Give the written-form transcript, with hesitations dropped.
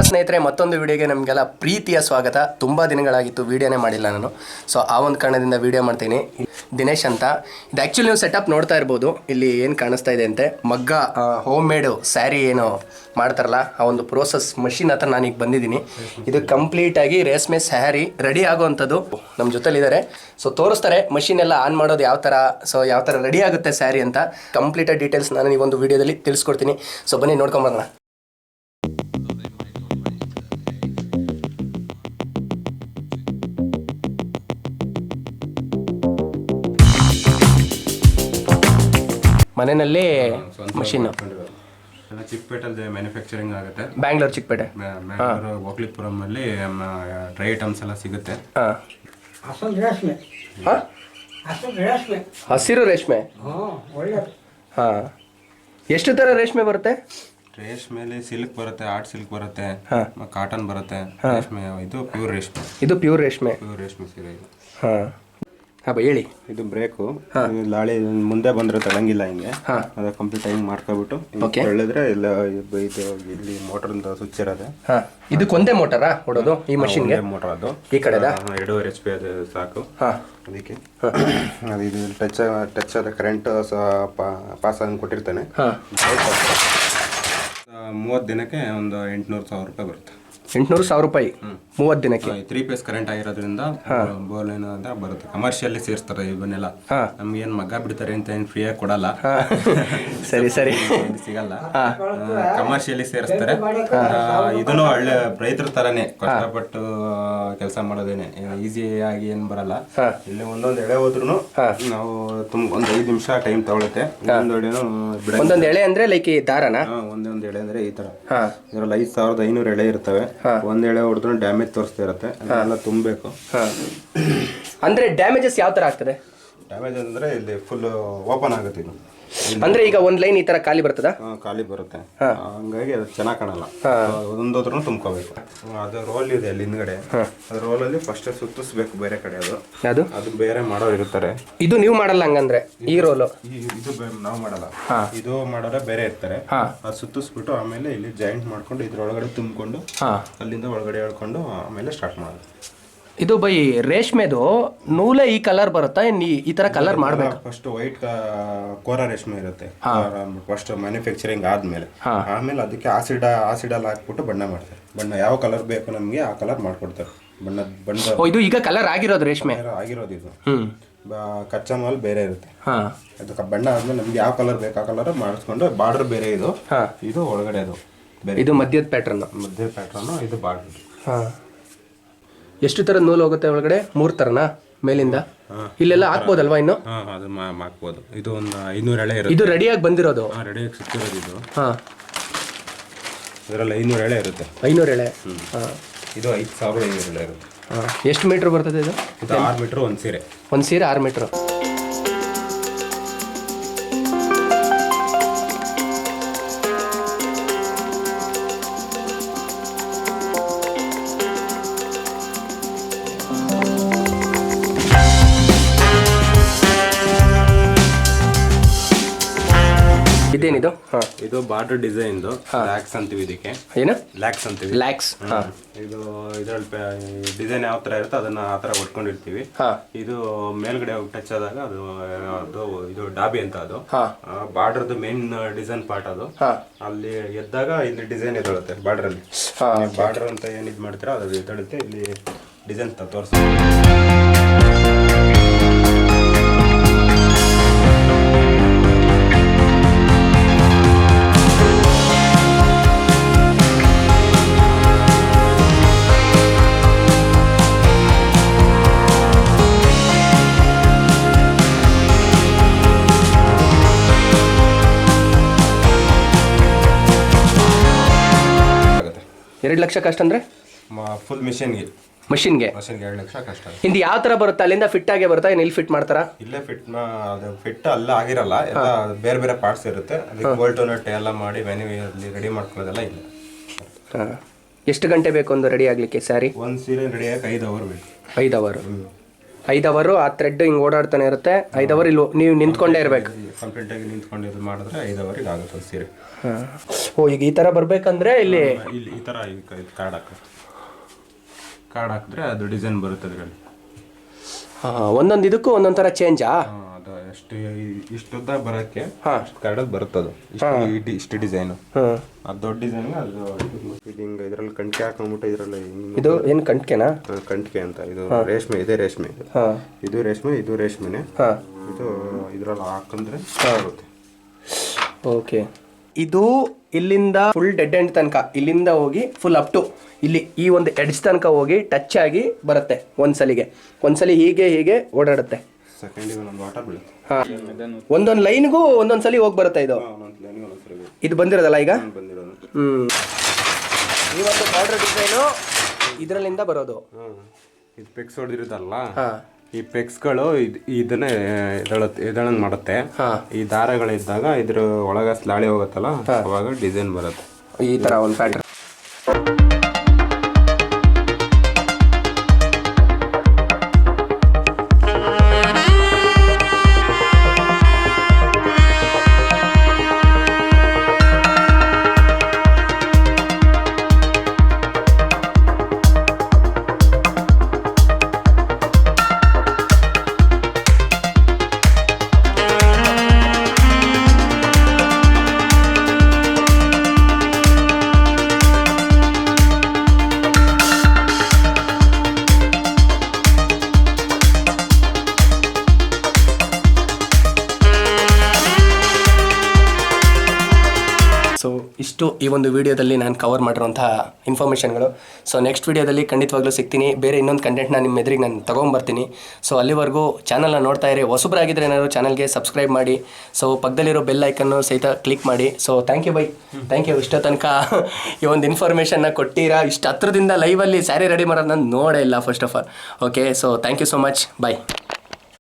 ಸ್ನೇಹಿತರೆ, ಮತ್ತೊಂದು ವಿಡಿಯೋಗೆ ನಮಗೆಲ್ಲ ಪ್ರೀತಿಯ ಸ್ವಾಗತ. ತುಂಬ ದಿನಗಳಾಗಿತ್ತು ವಿಡಿಯೋನೇ ಮಾಡಿಲ್ಲ ನಾನು. ಸೊ ಆ ಒಂದು ಕಾರಣದಿಂದ ವಿಡಿಯೋ ಮಾಡ್ತೀನಿ. ದಿನೇಶ್ ಅಂತ. ಇದು ಆ್ಯಕ್ಚುಲಿ ನೀವು ಸೆಟಪ್ ನೋಡ್ತಾ ಇರ್ಬೋದು. ಇಲ್ಲಿ ಏನು ಕಾಣಿಸ್ತಾ ಇದೆ ಅಂತೆ, ಮಗ್ಗ ಹೋಮ್ ಮೇಡು ಸ್ಯಾರಿ ಏನು ಮಾಡ್ತಾರಲ್ಲ ಆ ಒಂದು ಪ್ರೋಸೆಸ್ ಮಷಿನ್ ಹತ್ರ ನಾನೀಗ ಬಂದಿದ್ದೀನಿ. ಇದು ಕಂಪ್ಲೀಟಾಗಿ ರೇಷ್ಮೆ ಸ್ಯಾರಿ ರೆಡಿ ಆಗೋವಂಥದ್ದು ನಮ್ಮ ಜೊತೆಲಿದ್ದಾರೆ. ಸೊ ತೋರಿಸ್ತಾರೆ ಮಷಿನ್ ಎಲ್ಲ ಆನ್ ಮಾಡೋದು ಯಾವ ಥರ, ಸೊ ಯಾವ ಥರ ರೆಡಿ ಆಗುತ್ತೆ ಸ್ಯಾರಿ ಅಂತ ಕಂಪ್ಲೀಟಾಗಿ ಡೀಟೇಲ್ಸ್ ನಾನು ಈ ಒಂದು ವಿಡಿಯೋದಲ್ಲಿ ತಿಳಿಸ್ಕೊಡ್ತೀನಿ. ಸೊ ಬನ್ನಿ ನೋಡ್ಕೊಂಬರೋಣ. ಮನೆಯಲ್ಲಿ ಮಷೀನ್ ಚಿಕ್ಕಪೇಟೆಲ್ಲಿ ಮ್ಯಾನುಫ್ಯಾಕ್ಚರಿಂಗ್ ಆಗುತ್ತೆ. ಬ್ಯಾಂಗ್ಳೂರ್ ಚಿಕ್ಕಪೇಟೆ, ಓಕ್ಲಿಪುರಂ ಅಲ್ಲಿ ಡ್ರೈ ಐಟಮ್ಸ್ ಎಲ್ಲ ಸಿಗುತ್ತೆ. ಹಸಿರು ರೇಷ್ಮೆ. ಹಾಂ, ಎಷ್ಟು ಥರ ರೇಷ್ಮೆ ಬರುತ್ತೆ? ರೇಷ್ಮೆಲಿ ಸಿಲ್ಕ್ ಬರುತ್ತೆ, ಆರ್ಟ್ ಸಿಲ್ಕ್ ಬರುತ್ತೆ, ಕಾಟನ್ ಬರುತ್ತೆ. ರೇಷ್ಮೆ ಇದು ಪ್ಯೂರ್ ರೇಷ್ಮೆ. ಇದು ಪ್ಯೂರ್ ರೇಷ್ಮೆ. ಪ್ಯೂರ್ ರೇಷ್ಮೆ ಸೀರೆ ಇದು. ಹಾಂ ಹಾಂ ಹೇಳಿ. ಇದು ಬ್ರೇಕು. ಲಾಳಿ ಮುಂದೆ ಬಂದ್ರೆ ತಳಂಗಿಲ್ಲ, ಹಿಂಗೆ ಅದು ಕಂಪ್ಲೀಟ್ ಆಗಿ ಮಾಡ್ಕೊಬಿಟ್ಟು ಎಳೆದ್ರೆ ಇಲ್ಲ. ಇದು ಇಲ್ಲಿ ಮೋಟರ್ ಸ್ವಿಚ್ ಇರೋದೆ. ಇದಕ್ಕೊಂದೇ ಮೋಟರಾ ಹೊಡೋದು ಈ ಮಷಿನ್ಗೆ? ಮೋಟರ್ ಅದು ಈ ಕಡೆದ 2.5 HP ಅದು ಸಾಕು. ಅದಕ್ಕೆ ಅದು ಇದು ಟಚ್ ಆದ ಕರೆಂಟ್ ಪಾಸ್ ಆಗಿ ಕೊಟ್ಟಿರ್ತಾನೆ. 30 ದಿನಕ್ಕೆ ಒಂದು 800,000 ರೂಪಾಯಿ ಬರುತ್ತೆ. 800,000 ರೂಪಾಯಿ 30 ದಿನಕ್ಕೆ. 3 ಫೇಸ್ ಕರೆಂಟ್ ಆಗಿರೋದ್ರಿಂದ ಬೋಲ್ ಏನಂದ್ರೆ ಬರುತ್ತೆ. ಕಮರ್ಷಿಯಲಿ ಸೇರಿಸ್ತಾರೆ ಇವನ್ನೆಲ್ಲ. ನಮ್ಗೆ ಏನ್ ಮಗ್ಗ ಬಿಡ್ತಾರೆ ಅಂತ ಏನ್ ಫ್ರೀ ಆಗಿ ಕೊಡಲ್ಲ. ಸರಿ ಸರಿ ಸಿಗಲ್ಲ, ಕಮರ್ಷಿಯಲಿ ಸೇರಿಸ್ತಾರೆ. ಇದನ್ನು ಒಳ್ಳೆ ರೈತರ ತರನೇ ಕಷ್ಟಪಟ್ಟು ಕೆಲಸ ಮಾಡೋದೇನೆ, ಈಸಿ ಆಗಿ ಏನ್ ಬರಲ್ಲ. ಇಲ್ಲಿ ಒಂದೊಂದು ಎಳೆ ಹೋದ್ರು ನಾವು ಒಂದು 5 ನಿಮಿಷ ಟೈಮ್ ತಗೊಳುತ್ತೆ. ಒಂದೊಂದು ಎಳೆ ಅಂದ್ರೆ ಲೈಕ್ ಈ ದಾರನ? ಒಂದೊಂದು ಎಳೆ ಅಂದ್ರೆ ಈ ತರ. ಇದ್ರಲ್ಲಿ 5,500 ಎಳೆ ಇರ್ತವೆ. ಒಂದ್ ಎಳೆ ಹೊಡೆದ್ರು ಡ್ಯಾಮೇಜ್ ತೋರಿಸ್ತಾ ಇರುತ್ತೆ. ಅದೆಲ್ಲ ತುಂಬಬೇಕು. ಅಂದ್ರೆ ಡ್ಯಾಮೇಜಸ್ ಯಾವ ತರ ಆಗ್ತದೆ? ಡ್ಯಾಮೇಜ್ ಅಂದ್ರೆ ಇಲ್ಲಿ ಫುಲ್ ಓಪನ್ ಆಗುತ್ತೆ. ಇದು ಅಂದ್ರೆ ಈಗ ಒಂದ್ ಲೈನ್ ಈ ತರ ಖಾಲಿ ಬರ್ತದ? ಖಾಲಿ ಬರುತ್ತೆ. ಹಂಗಾಗಿ ಅದು ಚೆನ್ನಾಗಿ ಕಾಣಲ್ಲ. ಒಂದೋದ್ರೂ ತುಂಬ್ಕೋಬೇಕು. ಅದು ರೋಲ್ ಇದೆ ಅಲ್ಲಿ ಹಿಂದ್ಗಡೆ. ಅದು ರೋಲಲ್ಲಿ ಫಸ್ಟ್ ಸುತ್ತಿಸ್ಬೇಕು ಬೇರೆ ಕಡೆ. ಅದು ಬೇರೆ ಮಾಡೋರು ಇರ್ತಾರೆ. ಇದು ನೀವು ಮಾಡಲ್ಲ ಹಂಗಂದ್ರೆ? ಈ ರೋಲು ಇದು ನಾವು ಮಾಡಲ್ಲ. ಇದು ಮಾಡೋರೆ ಬೇರೆ ಇರ್ತಾರೆ. ಅದು ಸುತ್ತಿಸ್ಬಿಟ್ಟು ಆಮೇಲೆ ಇಲ್ಲಿ ಜಾಯಿಂಟ್ ಮಾಡ್ಕೊಂಡು ಇದ್ರೊಳಗಡೆ ತುಂಬಿಕೊಂಡು ಅಲ್ಲಿಂದ ಒಳಗಡೆ ಹೇಳ್ಕೊಂಡು ಆಮೇಲೆ ಸ್ಟಾರ್ಟ್ ಮಾಡೋದು. ಇದು ಬೈ ರೇಷ್ಮೆದು ನೂಲೆ ಈ ಕಲರ್ ಬರುತ್ತಾ? ಈ ತರ ಕಲರ್ ಮಾಡ್ಬೇಕು? ಫಸ್ಟ್ ವೈಟ್ ಕೋರ ರೇಷ್ಮೆ ಇರುತ್ತೆ. ಫಸ್ಟ್ ಮ್ಯಾನುಫ್ಯಾಕ್ಚರಿಂಗ್ ಆದ್ಮೇಲೆ ಆಮೇಲೆ ಅದಕ್ಕೆ ಆಸಿಡಲ್ಲಿ ಹಾಕ್ಬಿಟ್ಟು ಬಣ್ಣ ಮಾಡ್ತಾರೆ. ಬಣ್ಣ ಯಾವ ಕಲರ್ ಬೇಕು ನಮ್ಗೆ ಆ ಕಲರ್ ಮಾಡ್ಕೊಡ್ತಾರೆ. ಬಣ್ಣ ಇದು ಈಗ ಕಲರ್ ಆಗಿರೋದು ರೇಷ್ಮೆ ಆಗಿರೋದು. ಇದು ಕಚ್ಚಾ ಮಾಲ್ ಬೇರೆ ಇರುತ್ತೆ. ಅದಕ್ಕೆ ಬಣ್ಣ ಆದ್ಮೇಲೆ ನಮ್ಗೆ ಯಾವ ಕಲರ್ ಬೇಕು ಆ ಕಲರ್ ಮಾಡಿಸ್ಕೊಂಡು ಬಾರ್ಡರ್ ಬೇರೆ. ಇದು ಒಳಗಡೆ ಅದು ಬೇರೆ. ಇದು ಮಧ್ಯದ ಪ್ಯಾಟ್ರನ್. ಇದು ಬಾರ್ಡರ್. ಎಷ್ಟು ತರ ನೂಲು ಹೋಗುತ್ತೆ ಒಳಗಡೆ? 3 ತರನಾ ಮೇಲಿಂದ? ಇಲ್ಲೆಲ್ಲ ಹಾಕ್ಬೋದಲ್ವಾ ಇನ್ನು? ಅದು ಹಾಕ್ಬೋದು. ಇದು ಒಂದು 500 ಎಳೆ ಇರುತ್ತೆ. ಇದು ರೆಡಿಯಾಗಿ ಬಂದಿರೋದು? ರೆಡಿಯಾಗಿ ಸಿಕ್ಕಿರೋದು ಇದು. ಇದರಲ್ಲಿ 500 ಎಳೆ ಇರುತ್ತೆ. 500 ಎಳೆ. ಇದು 5,500 ಎಳೆ ಇರುತ್ತೆ. ಎಷ್ಟು ಮೀಟರ್ ಬರ್ತದೆ ಇದು? 6 ಮೀಟರ್ ಒಂದು ಸೀರೆ. ಒಂದು ಸೀರೆ 6 ಮೀಟರ್. ಇದೇನಿದು? ಇದು ಬಾರ್ಡರ್ ಡಿಸೈನ್. ಲ್ಯಾಕ್ಸ್ ಅಂತೀವಿ ಇದಕ್ಕೆ. ಏನು ಲ್ಯಾಕ್ಸ್ ಅಂತೀವಿ? ಲ್ಯಾಕ್ಸ್. ಇದು ಇದರಲ್ಲಿ ಡಿಸೈನ್ ಯಾವ ತರ ಇರುತ್ತೆ ಅದನ್ನ ಆ ತರ ಹೊಡ್ಕೊಂಡಿರ್ತೀವಿ. ಇದು ಮೇಲ್ಗಡೆ ಟಚ್ ಆದಾಗ ಅದು ಇದು ಡಾಬಿ ಅಂತ. ಅದು ಬಾರ್ಡರ್ದು ಮೇನ್ ಡಿಸೈನ್ ಪಾರ್ಟ್. ಅದು ಅಲ್ಲಿ ಎದ್ದಾಗ ಇಲ್ಲಿ ಡಿಸೈನ್ ಎದ್ದೇಳುತ್ತೆ ಬಾರ್ಡರ್ ಅಲ್ಲಿ. ಬಾರ್ಡರ್ ಅಂತ ಏನ್ ಇದ್ ಮಾಡ್ತೀರಾ ಅದು ಎದ್ದೇಳುತ್ತೆ. ಇಲ್ಲಿ ಡಿಸೈನ್ ತೋರಿಸ್ತೀವಿ. $2 ಲಕ್ಷ ಕಷ್ಟ ಅಂದ್ರೆ ಫುಲ್ ಮಿಷನ್ಗೆ 2 ಲಕ್ಷ ಕಷ್ಟ. ಇದು ಯಾವ ತರ ಬರುತ್ತೆ? ಅಲ್ಲಿಂದ ಫಿಟ್ ಆಗೇ ಬರುತ್ತಾ? ಏನು ಇಲ್ಲಿ ಫಿಟ್ ಮಾಡ್ತಾರಾ? ಇಲ್ಲೇ ಫಿಟ್ ಅಲ್ಲ ಆಗಿರಲ್ಲ. ಎಲ್ಲ ಬೇರೆ ಬೇರೆ ಪಾರ್ಟ್ಸ್ ಇರುತ್ತೆ. ಅದಕ್ಕೆ ಬೋಲ್ಟ್ ನಟ್ ಎಲ್ಲ ಮಾಡಿ ಮ್ಯಾನ್ಯುವಲಿ ರೆಡಿ ಮಾಡ್ಕೊಳ್ಳೋದೆಲ್ಲ ಇಲ್ಲ. ಎಷ್ಟು ಗಂಟೆ ಬೇಕು ಒಂದು ರೆಡಿ ಆಗ್ಲಿಕ್ಕೆ ಸ್ಯಾರಿ? ಒಂದು ಸೀರೆ ರೆಡಿ ಆಗಕ್ಕೆ 5 ಅವರ್ ಬೇಕು. 5 ಅವರ್. 5 ಅವರ್ ಆ ಥ್ರೆಡ್ ಹಿಂಗೆ ಓಡಾಡ್ತಾನೆ ಇರುತ್ತೆ. 5 ಅವರ್ ಇಲ್ಲಿ ನೀವು ನಿಂತ್ಕೊಂಡೇ ಇರಬೇಕು. ಕಂಪ್ಲೀಟಾಗಿ ನಿಂತ್ಕೊಂಡು ಇದು ಮಾಡಿದ್ರೆ 5 ಅವರಿಗೆ ಆಗುತ್ತೆ ಸೀರೆ. ಓ ಈಗ ಈ ಥರ ಬರಬೇಕಂದ್ರೆ ಇಲ್ಲಿ ಈ ಥರ ಕಾರ್ಡ್ ಹಾಕಿದ್ರೆ ಅದು ಡಿಸೈನ್ ಬರುತ್ತೆ ಅದರಲ್ಲಿ. ಒಂದೊಂದು ಇದಕ್ಕೂ ಒಂದೊಂದು ಥರ ಚೇಂಜಾ? ಅದು ಇಷ್ಟುದ್ದ ಬರೋಕ್ಕೆ ಕಾರ್ಡಲ್ಲಿ ಬರುತ್ತೆ ಅದು. ಇಷ್ಟು ಡಿಸೈನು, ಅದು ದೊಡ್ಡ ಡಿಸೈನ್. ಅದು ಹಿಂಗೆ ಇದರಲ್ಲಿ ಕಂಟಿಕೆ ಹಾಕೊಂಡ್ಬಿಟ್ಟು ಇದರಲ್ಲಿ ಇದು ಏನು ಕಂಟಿಕೆನಾ? ಕಂಟಿಕೆ ಅಂತ. ಇದು ರೇಷ್ಮೆ, ಇದೇ ರೇಷ್ಮೆ. ಇದು ರೇಷ್ಮೆ, ಇದು ರೇಷ್ಮೆನೆ. ಇದು ಇದರಲ್ಲಿ ಹಾಕಂದ್ರೆ ಬರುತ್ತೆ. ಓಕೆ, ಇದು ಇಲ್ಲಿಂದ ಫುಲ್ ಡೆಡ್ ಎಂಡ್ ತನಕ ಇಲ್ಲಿಂದ ಹೋಗಿ ಫುಲ್ ಅಪ್ ಟು ಇಲ್ಲಿ ಈ ಒಂದು ಎಡ್ಜ್ ತನಕ ಹೋಗಿ ಟಚ್ ಆಗಿ ಬರುತ್ತೆ. ಒಂದ್ಸಲಿ ಹೀಗೆ ಓಡಾಡುತ್ತೆ. ಸೆಕೆಂಡಿಗೆ ಒಂದೊಂದು ವಾಟರ್ ಬೀಳುತ್ತೆ. ಒಂದೊಂದು ಲೈನ್ಗೂ ಒಂದೊಂದ್ಸಲಿ ಹೋಗಿ ಬರುತ್ತೆ. ಇದು ಬಂದಿರೋದಲ್ಲ ಈಗ? ಈ ಒಂದು ಬಾರ್ಡರ್ ಡಿಸೈನು ಇದರಲ್ಲಿಂದ ಬರೋದು. ಇದು ಪೆಕ್ಸ್ ಹೊಡೆದಿರುತ್ತಲ್ಲ, ಈ ಪೆಕ್ಸ್ಗಳು ಇದನ್ನೇ ಎದಳಂಗ್ ಮಾಡುತ್ತೆ. ಈ ದಾರಗಳಿದ್ದಾಗ ಇದ್ರ ಒಳಗ ಸ್ಲಾಳಿ ಹೋಗುತ್ತಲ್ಲ, ಅವಾಗ ಡಿಸೈನ್ ಬರುತ್ತೆ. ಈ ತರ ಒಂದು ಪ್ಯಾಟರ್ನ್. ಸೊ ಇಷ್ಟು ಈ ಒಂದು ವಿಡಿಯೋದಲ್ಲಿ ನಾನು ಕವರ್ ಮಾಡಿರುವಂತಹ ಇನ್ಫಾರ್ಮೇಷನ್ಗಳು. ಸೊ ನೆಕ್ಸ್ಟ್ ವಿಡಿಯೋದಲ್ಲಿ ಖಂಡಿತವಾಗ್ಲೂ ಸಿಗ್ತೀನಿ. ಬೇರೆ ಇನ್ನೊಂದು ಕಂಟೆಂಟ್ನ ನಿಮ್ಮ ಎದುರಿಗೆ ನಾನು ತೊಗೊಂಬರ್ತೀನಿ. ಸೊ ಅಲ್ಲಿವರೆಗೂ ಚಾನಲ್ನ ನೋಡ್ತಾ ಇರಿ. ಹೊಸಬ್ರಾಗಿದ್ದರೆ ಏನಾದ್ರು ಚಾನಲ್ಗೆ ಸಬ್ಸ್ಕ್ರೈಬ್ ಮಾಡಿ. ಸೊ ಪಕ್ಕದಲ್ಲಿರೋ ಬೆಲ್ ಐಕನ್ನು ಸಹಿತ ಕ್ಲಿಕ್ ಮಾಡಿ. So thank you bye, thank you. ಇಷ್ಟೋ ತನಕ ಈ ಒಂದು ಇನ್ಫಾರ್ಮೇಷನ್ನ ಕೊಟ್ಟಿರಾ. ಇಷ್ಟು ಹತ್ರದಿಂದ ಲೈವಲ್ಲಿ ಸ್ಯಾರಿ ರೆಡಿ ಮಾಡೋದು ನಾನು ನೋಡೇ ಇಲ್ಲ first of all. Okay, so thank you so much. Bye.